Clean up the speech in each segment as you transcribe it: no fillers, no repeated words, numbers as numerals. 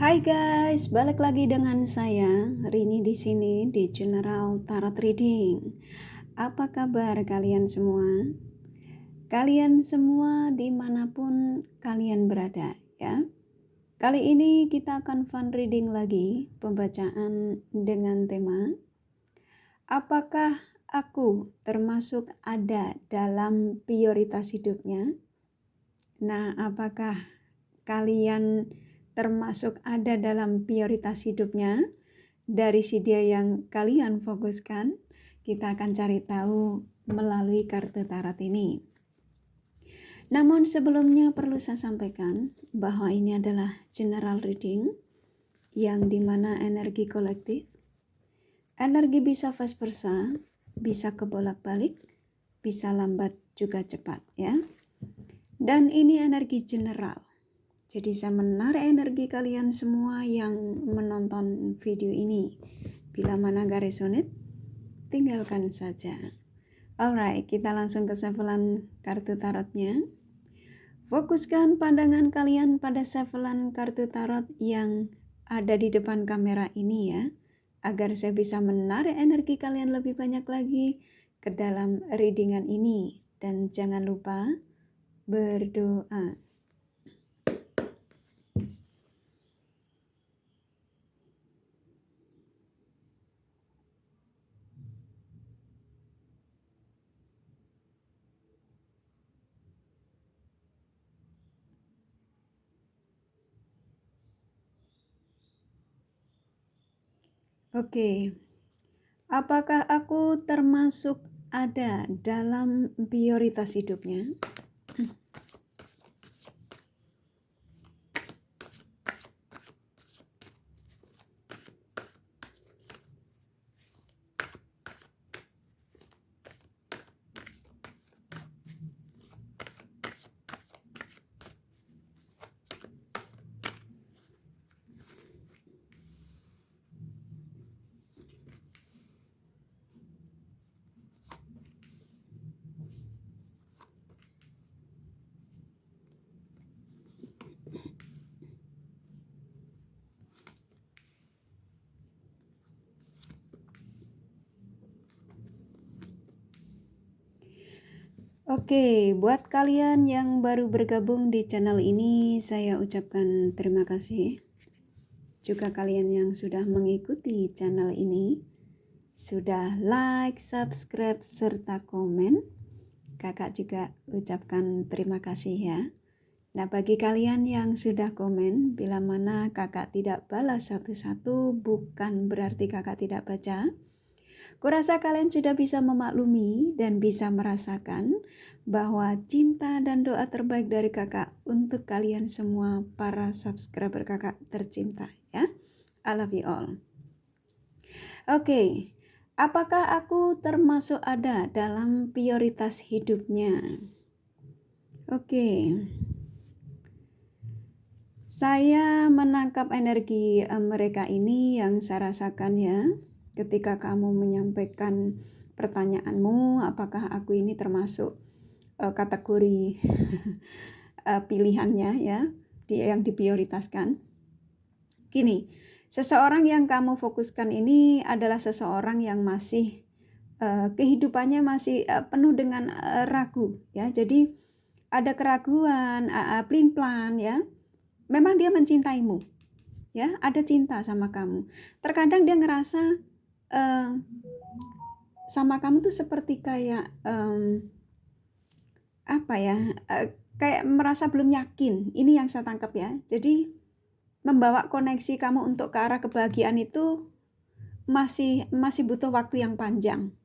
Hai guys, balik lagi dengan saya Rini di sini di General Tarot Reading. Apa kabar kalian semua? Kalian semua dimanapun kalian berada ya. Kali ini kita akan fun reading lagi, pembacaan dengan tema apakah aku termasuk ada dalam prioritas hidupnya? Nah, apakah kalian termasuk ada dalam prioritas hidupnya? Dari si dia yang kalian fokuskan, kita akan cari tahu melalui kartu tarot ini. Namun sebelumnya perlu saya sampaikan bahwa ini adalah general reading yang dimana energi kolektif, energi bisa vice versa, bisa kebolak-balik, bisa lambat juga cepat ya. Dan ini energi general. Jadi saya menarik energi kalian semua yang menonton video ini. Bila mana gak resonate, tinggalkan saja. Alright, kita langsung ke sevelan kartu tarotnya. Fokuskan pandangan kalian pada sevelan kartu tarot yang ada di depan kamera ini ya, agar saya bisa menarik energi kalian lebih banyak lagi ke dalam readingan ini. Dan jangan lupa berdoa. Oke, apakah aku termasuk ada dalam prioritas hidupnya? Oke, buat kalian yang baru bergabung di channel ini, saya ucapkan terima kasih. Juga kalian yang sudah mengikuti channel ini, sudah like, subscribe, serta komen. Kakak juga ucapkan terima kasih ya. Nah, bagi kalian yang sudah komen, bila mana kakak tidak balas satu-satu, bukan berarti kakak tidak baca. Kurasa kalian sudah bisa memaklumi dan bisa merasakan bahwa cinta dan doa terbaik dari kakak untuk kalian semua para subscriber kakak tercinta ya. I love you all. Oke, apakah aku termasuk ada dalam prioritas hidupnya? Oke. Saya menangkap energi mereka ini yang saya rasakan ya. Ketika kamu menyampaikan pertanyaanmu, apakah aku ini termasuk kategori pilihannya ya, yang diprioritaskan. Gini, seseorang yang kamu fokuskan ini adalah seseorang yang masih kehidupannya masih penuh dengan ragu ya. Jadi ada keraguan, pelin-pelan ya. Memang dia mencintaimu ya, ada cinta sama kamu. Terkadang dia ngerasa sama kamu tuh seperti kayak kayak merasa belum yakin. Ini yang saya tangkap ya. Jadi membawa koneksi kamu untuk ke arah kebahagiaan itu masih butuh waktu yang panjang.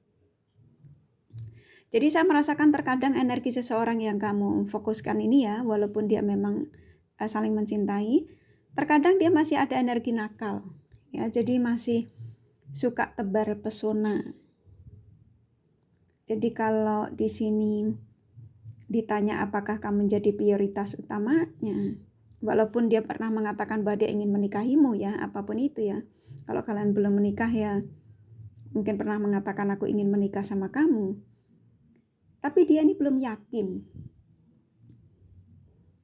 Jadi saya merasakan terkadang energi seseorang yang kamu fokuskan ini ya, walaupun dia memang saling mencintai, terkadang dia masih ada energi nakal ya. Jadi masih suka tebar pesona. Jadi kalau di sini ditanya apakah kamu menjadi prioritas utamanya, walaupun dia pernah mengatakan bahwa dia ingin menikahimu ya, apapun itu ya. Kalau kalian belum menikah ya, mungkin pernah mengatakan aku ingin menikah sama kamu. Tapi dia ini belum yakin.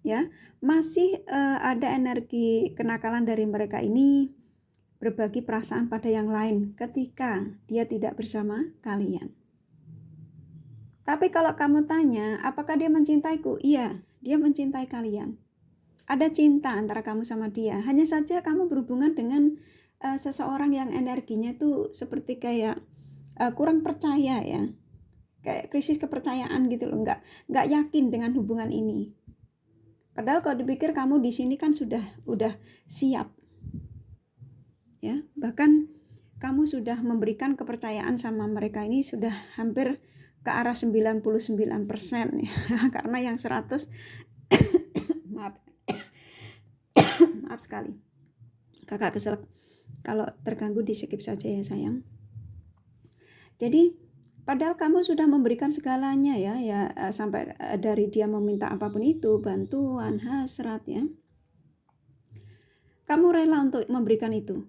ya, masih ada energi kenakalan dari mereka ini berbagi perasaan pada yang lain ketika dia tidak bersama kalian. Tapi kalau kamu tanya, apakah dia mencintaiku? Iya, dia mencintai kalian. Ada cinta antara kamu sama dia. Hanya saja kamu berhubungan dengan seseorang yang energinya itu seperti kayak kurang percaya ya. Kayak krisis kepercayaan gitu loh. Nggak yakin dengan hubungan ini. Padahal kalau dipikir kamu di sini kan udah siap. Ya, bahkan kamu sudah memberikan kepercayaan sama mereka ini sudah hampir ke arah 99% ya. Karena yang 100 maaf sekali, kakak kesel kalau terganggu, di skip saja ya sayang. Jadi padahal kamu sudah memberikan segalanya ya sampai dari dia meminta apapun itu, bantuan, hasrat ya, kamu rela untuk memberikan itu.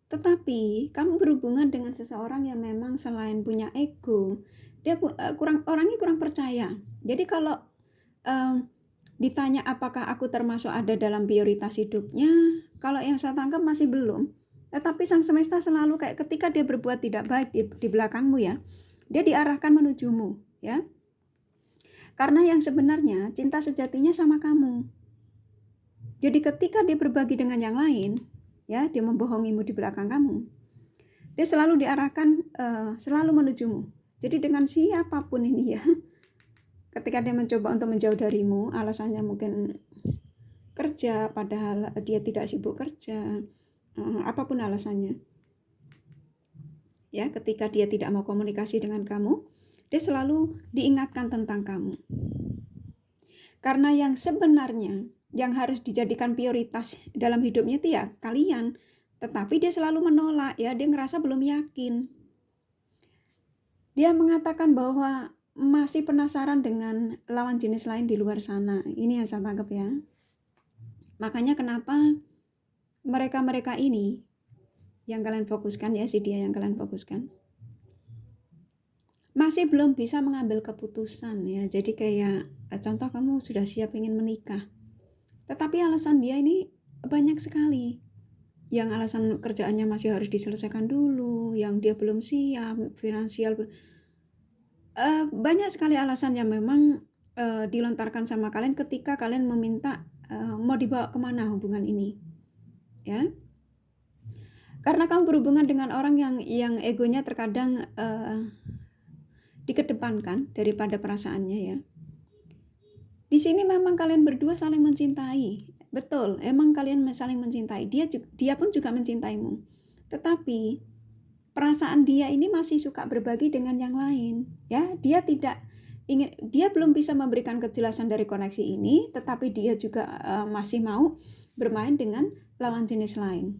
Tetapi kamu berhubungan dengan seseorang yang memang selain punya ego, dia orangnya kurang percaya. Jadi kalau ditanya apakah aku termasuk ada dalam prioritas hidupnya, kalau yang saya tangkap masih belum. Tetapi sang semesta selalu kayak ketika dia berbuat tidak baik di belakangmu ya, dia diarahkan menujumu ya. Karena yang sebenarnya cinta sejatinya sama kamu. Jadi ketika dia berbagi dengan yang lain, ya, dia membohongimu di belakang kamu, dia selalu diarahkan selalu menujumu. Jadi dengan siapapun ini ya, ketika dia mencoba untuk menjauh darimu, alasannya mungkin kerja, padahal dia tidak sibuk kerja, apapun alasannya ya, ketika dia tidak mau komunikasi dengan kamu, dia selalu diingatkan tentang kamu. Karena yang sebenarnya yang harus dijadikan prioritas dalam hidupnya itu ya kalian, tetapi dia selalu menolak ya, dia ngerasa belum yakin. Dia mengatakan bahwa masih penasaran dengan lawan jenis lain di luar sana. Ini yang saya tangkap ya. Makanya kenapa mereka-mereka ini yang kalian fokuskan ya, si dia yang kalian fokuskan, masih belum bisa mengambil keputusan ya. Jadi kayak contoh, kamu sudah siap ingin menikah, tetapi alasan dia ini banyak sekali. Yang alasan kerjaannya masih harus diselesaikan dulu, yang dia belum siap, finansial, banyak sekali alasan yang memang dilontarkan sama kalian ketika kalian meminta mau dibawa kemana hubungan ini ya. Karena kamu berhubungan dengan orang yang egonya terkadang dikedepankan daripada perasaannya ya. Di sini memang kalian berdua saling mencintai, betul, emang kalian saling mencintai. Dia pun juga mencintaimu. Tetapi perasaan dia ini masih suka berbagi dengan yang lain, ya. Dia belum bisa memberikan kejelasan dari koneksi ini, tetapi dia juga masih mau bermain dengan lawan jenis lain.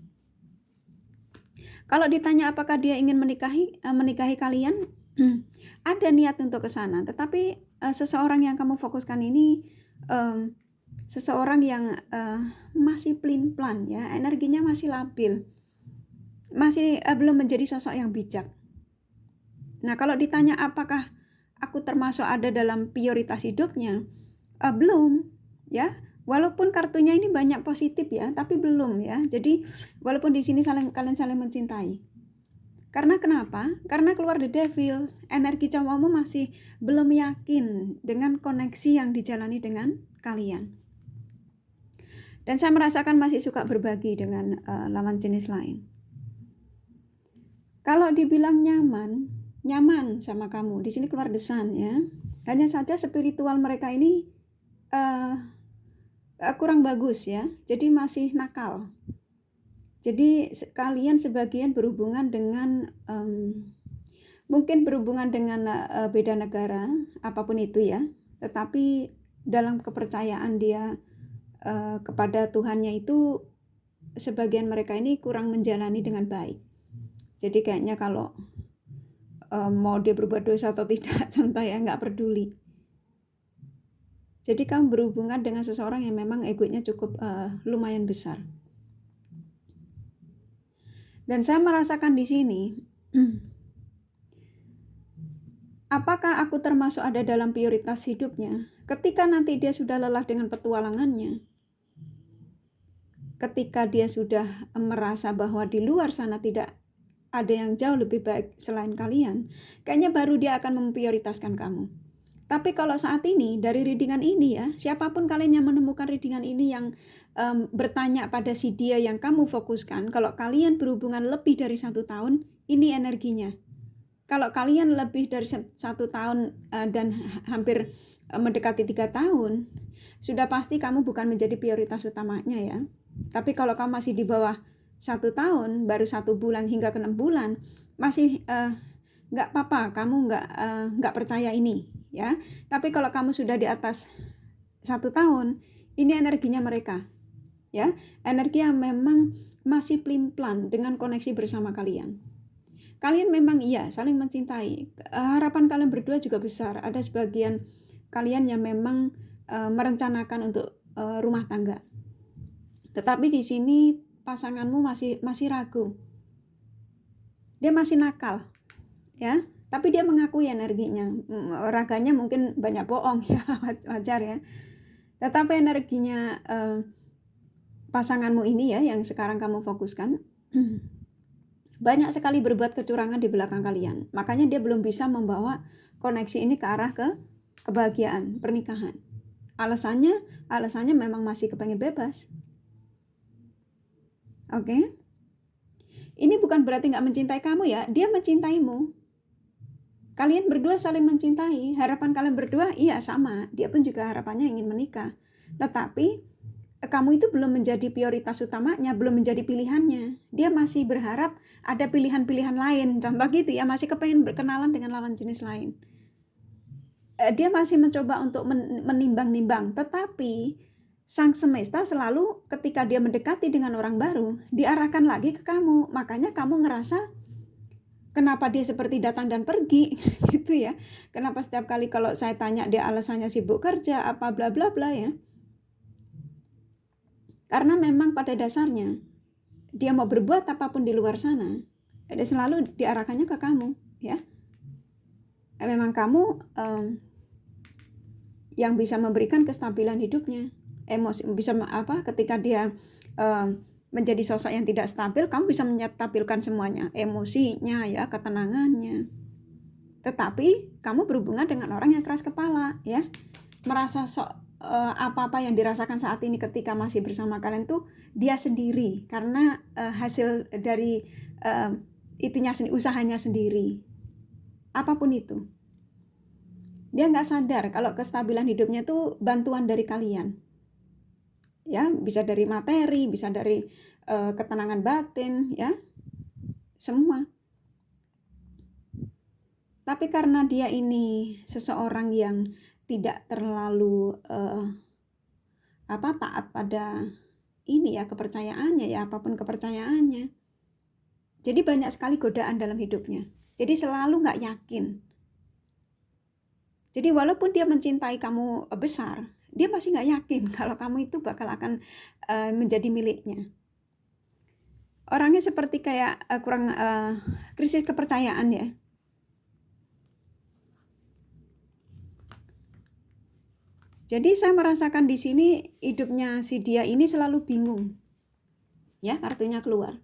Kalau ditanya apakah dia ingin menikahi kalian, ada niat untuk ke sana, tetapi seseorang yang kamu fokuskan ini seseorang yang masih pelin-pelan ya, energinya masih labil, masih belum menjadi sosok yang bijak. Nah, kalau ditanya apakah aku termasuk ada dalam prioritas hidupnya, belum ya. Walaupun kartunya ini banyak positif ya, tapi belum ya. Jadi walaupun di sini kalian saling mencintai. Karena kenapa? Karena keluar the devil, energi cowokmu masih belum yakin dengan koneksi yang dijalani dengan kalian. Dan saya merasakan masih suka berbagi dengan lawan jenis lain. Kalau dibilang nyaman sama kamu, di sini keluar the sun ya. Hanya saja spiritual mereka ini kurang bagus ya. Jadi masih nakal. Jadi kalian sebagian berhubungan dengan mungkin berhubungan dengan beda negara, apapun itu ya. Tetapi dalam kepercayaan dia kepada Tuhannya itu, sebagian mereka ini kurang menjalani dengan baik. Jadi kayaknya kalau mau dia berbuat dosa atau tidak, contoh ya, nggak peduli. Jadi kamu berhubungan dengan seseorang yang memang egonya cukup lumayan besar. Dan saya merasakan di sini, apakah aku termasuk ada dalam prioritas hidupnya? Ketika nanti dia sudah lelah dengan petualangannya, ketika dia sudah merasa bahwa di luar sana tidak ada yang jauh lebih baik selain kalian, kayaknya baru dia akan memprioritaskan kamu. Tapi kalau saat ini, dari readingan ini ya, siapapun kalian yang menemukan readingan ini yang bertanya pada si dia yang kamu fokuskan, kalau kalian berhubungan lebih dari 1 tahun, ini energinya. Kalau kalian lebih dari 1 tahun dan hampir mendekati 3 tahun, sudah pasti kamu bukan menjadi prioritas utamanya ya. Tapi kalau kamu masih di bawah 1 tahun, baru 1 bulan hingga ke 6 bulan, masih nggak apa-apa, kamu nggak percaya ini ya. Tapi kalau kamu sudah di atas 1 tahun, ini energinya mereka ya, energi yang memang masih pelin-pelan dengan koneksi bersama kalian. Kalian memang iya saling mencintai. Harapan kalian berdua juga besar. Ada sebagian kalian yang memang merencanakan untuk rumah tangga. Tetapi di sini pasanganmu masih ragu. Dia masih nakal, ya. Tapi dia mengakui energinya. Raganya mungkin banyak bohong ya, wajar ya. Tetapi energinya pasanganmu ini ya, yang sekarang kamu fokuskan, banyak sekali berbuat kecurangan di belakang kalian. Makanya dia belum bisa membawa koneksi ini ke arah kebahagiaan, pernikahan. Alasannya memang masih kepengen bebas. Oke? Ini bukan berarti nggak mencintai kamu ya, dia mencintaimu. Kalian berdua saling mencintai, harapan kalian berdua iya sama, dia pun juga harapannya ingin menikah. Tetapi kamu itu belum menjadi prioritas utamanya, belum menjadi pilihannya. Dia masih berharap ada pilihan-pilihan lain, contoh gitu ya, masih kepengen berkenalan dengan lawan jenis lain. Dia masih mencoba untuk menimbang-nimbang, tetapi sang semesta selalu ketika dia mendekati dengan orang baru, diarahkan lagi ke kamu. Makanya kamu ngerasa kenapa dia seperti datang dan pergi gitu ya. Kenapa setiap kali kalau saya tanya dia alasannya sibuk kerja, apa bla bla bla ya. Karena memang pada dasarnya dia mau berbuat apapun di luar sana, dia selalu diarahkannya ke kamu ya. Memang kamu yang bisa memberikan kestabilan hidupnya. Emosi bisa ketika dia menjadi sosok yang tidak stabil, kamu bisa menstabilkan semuanya, emosinya ya, ketenangannya. Tetapi kamu berhubungan dengan orang yang keras kepala ya, merasa apa-apa yang dirasakan saat ini ketika masih bersama kalian tuh dia sendiri, karena hasil dari usahanya sendiri, apapun itu. Dia nggak sadar kalau kestabilan hidupnya tuh bantuan dari kalian. Ya, bisa dari materi, bisa dari ketenangan batin, ya, semua. Tapi karena dia ini seseorang yang tidak terlalu taat pada ini ya, kepercayaannya ya, apapun kepercayaannya. Jadi banyak sekali godaan dalam hidupnya. Jadi selalu nggak yakin. Jadi walaupun dia mencintai kamu besar, dia masih nggak yakin kalau kamu itu bakal akan menjadi miliknya. Orangnya seperti kayak kurang krisis kepercayaan ya. Jadi saya merasakan di sini hidupnya si dia ini selalu bingung. Ya, kartunya keluar.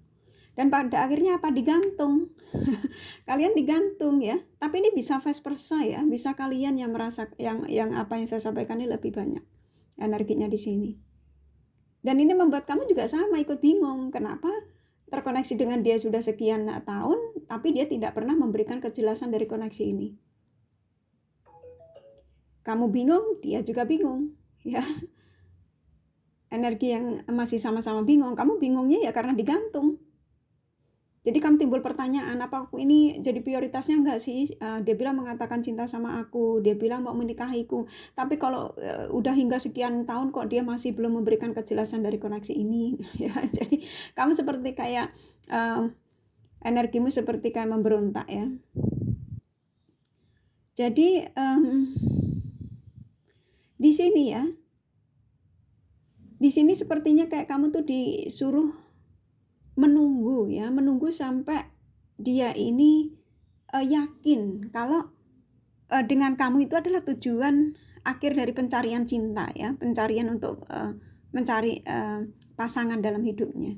Dan pada akhirnya apa? Digantung. Kalian digantung ya. Tapi ini bisa vice versa ya. Bisa kalian yang merasa yang apa yang saya sampaikan ini lebih banyak energinya di sini. Dan ini membuat kamu juga sama ikut bingung. Kenapa terkoneksi dengan dia sudah sekian tahun, tapi dia tidak pernah memberikan kejelasan dari koneksi ini. Kamu bingung, dia juga bingung, ya. Energi yang masih sama-sama bingung, kamu bingungnya ya karena digantung. Jadi kamu timbul pertanyaan, apa aku ini jadi prioritasnya enggak sih? Dia bilang mengatakan cinta sama aku, dia bilang mau menikahiku. Tapi kalau udah hingga sekian tahun kok dia masih belum memberikan kejelasan dari koneksi ini. Ya, jadi kamu seperti kayak energimu seperti kayak memberontak ya. Jadi di sini ya, di sini sepertinya kayak kamu tuh disuruh menunggu sampai dia ini yakin kalau dengan kamu itu adalah tujuan akhir dari pencarian cinta ya, pencarian untuk mencari pasangan dalam hidupnya.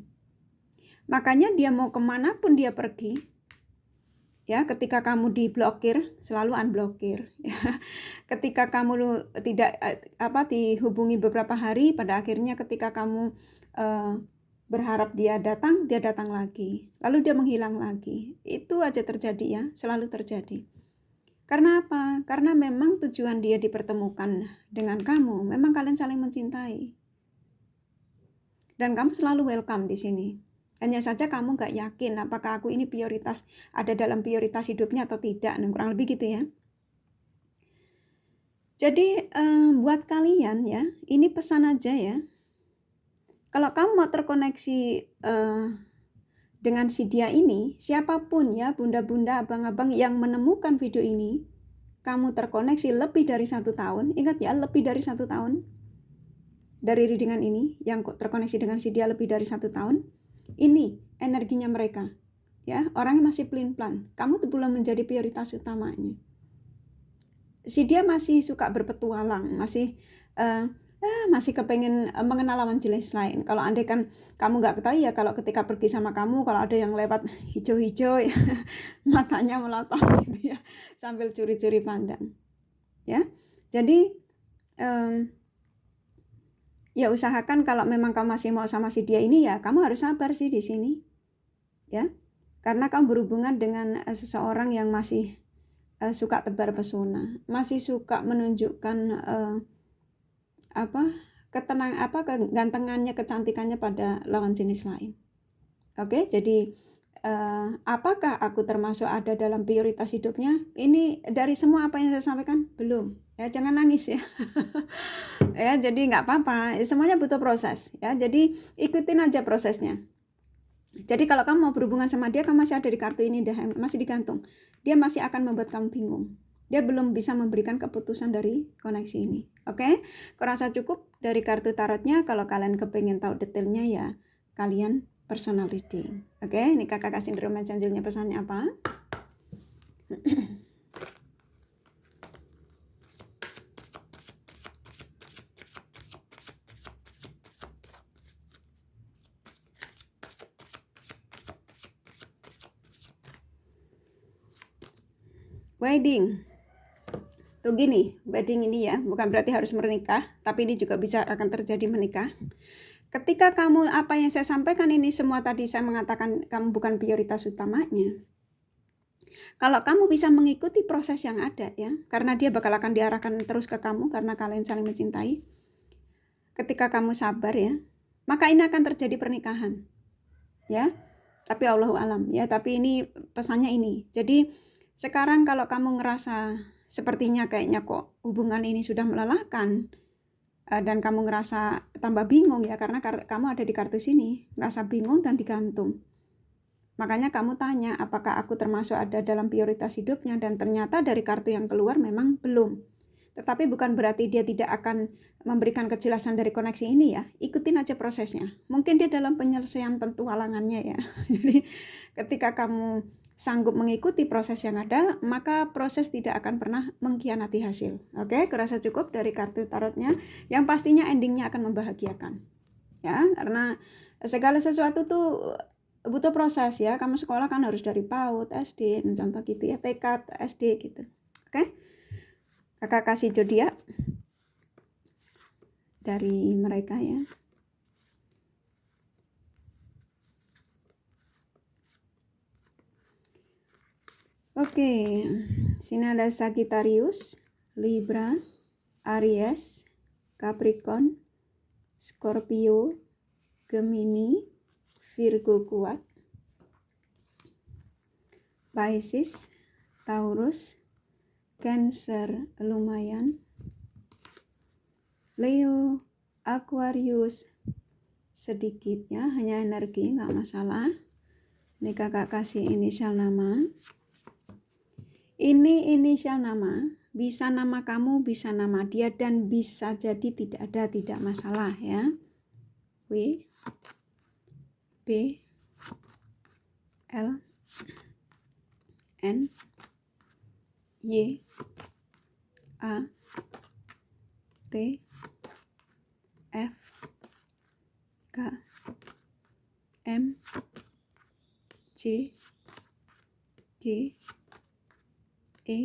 Makanya dia mau kemanapun dia pergi, ya, ketika kamu diblokir selalu unblokir. Ya. Ketika kamu tidak dihubungi beberapa hari, pada akhirnya ketika kamu berharap dia datang lagi, lalu dia menghilang lagi. Itu aja terjadi ya, selalu terjadi. Karena apa? Karena memang tujuan dia dipertemukan dengan kamu, memang kalian saling mencintai. Dan kamu selalu welcome di sini. Hanya saja kamu gak yakin apakah aku ini prioritas, ada dalam prioritas hidupnya atau tidak. Nah, kurang lebih gitu ya. Jadi buat kalian ya, ini pesan aja ya. Kalau kamu mau terkoneksi dengan si dia ini, siapapun ya, bunda-bunda, abang-abang yang menemukan video ini, kamu terkoneksi lebih dari 1 tahun, ingat ya, lebih dari 1 tahun, dari readingan ini, yang terkoneksi dengan si dia lebih dari 1 tahun, ini energinya mereka, ya, orangnya masih pelin-pelan, kamu tuh belum menjadi prioritas utamanya. Si dia masih suka berpetualang, masih kepengen mengenal lawan jenis lain. Kalau andai kan kamu nggak ketahui ya, kalau ketika pergi sama kamu, kalau ada yang lewat hijau-hijau ya, matanya melotot gitu ya, sambil curi-curi pandang ya. Jadi ya usahakan kalau memang kamu masih mau sama si dia ini, ya kamu harus sabar sih di sini ya, karena kamu berhubungan dengan seseorang yang masih suka tebar pesona, masih suka menunjukkan kegantengannya, kecantikannya pada lawan jenis lain. Oke, jadi apakah aku termasuk ada dalam prioritas hidupnya? Ini dari semua apa yang saya sampaikan belum. Ya, jangan nangis ya. Ya, jadi nggak apa-apa. Semuanya butuh proses. Ya, jadi ikutin aja prosesnya. Jadi kalau kamu mau berhubungan sama dia, kamu masih ada di kartu ini, masih digantung. Dia masih akan membuat kamu bingung. Dia belum bisa memberikan keputusan dari koneksi ini. Oke, kurasa cukup dari kartu tarotnya. Kalau kalian kepengen tahu detailnya ya kalian personal reading. Oke, ini kakak kasih Roman Angelnya pesannya apa? Wedding. Tuh gini, wedding ini ya, bukan berarti harus menikah, tapi ini juga bisa akan terjadi menikah. Ketika kamu, apa yang saya sampaikan ini semua tadi saya mengatakan kamu bukan prioritas utamanya. Kalau kamu bisa mengikuti proses yang ada ya, karena dia bakal akan diarahkan terus ke kamu karena kalian saling mencintai. Ketika kamu sabar ya, maka ini akan terjadi pernikahan. Ya. Tapi Allahu alam ya, tapi ini pesannya ini. Jadi sekarang kalau kamu ngerasa sepertinya kayaknya kok hubungan ini sudah melelahkan dan kamu ngerasa tambah bingung ya, karena kamu ada di kartu sini, ngerasa bingung dan digantung. Makanya kamu tanya, apakah aku termasuk ada dalam prioritas hidupnya, dan ternyata dari kartu yang keluar memang belum. Tetapi bukan berarti dia tidak akan memberikan kejelasan dari koneksi ini ya. Ikutin aja prosesnya. Mungkin dia dalam penyelesaian petualangannya ya. Jadi ketika kamu sanggup mengikuti proses yang ada, maka proses tidak akan pernah mengkhianati hasil. Oke, kurasa cukup dari kartu tarotnya. Yang pastinya endingnya akan membahagiakan. Ya, karena segala sesuatu tuh butuh proses ya. Kamu sekolah kan harus dari PAUD, SD, contoh gitu ya, TK, SD gitu. Oke. Kakak kasih zodiak dari mereka ya. Oke, sini ada Sagittarius, Libra, Aries, Capricorn, Scorpio, Gemini, Virgo kuat, Pisces, Taurus, Cancer lumayan, Leo, Aquarius sedikit ya, hanya energi, nggak masalah. Ini kakak kasih inisial nama. Ini inisial nama, bisa nama kamu, bisa nama dia, dan bisa jadi tidak masalah ya. W, B, L, N, Y, A, T, F, K, M, C, G, E,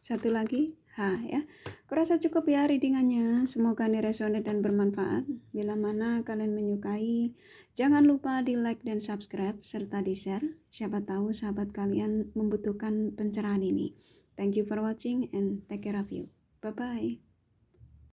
satu lagi H ya. Kurasa cukup ya readingannya. Semoga ini resonate dan bermanfaat. Bila mana kalian menyukai, jangan lupa di like dan subscribe serta di share. Siapa tahu sahabat kalian membutuhkan pencerahan ini. Thank you for watching and take care of you. Bye bye.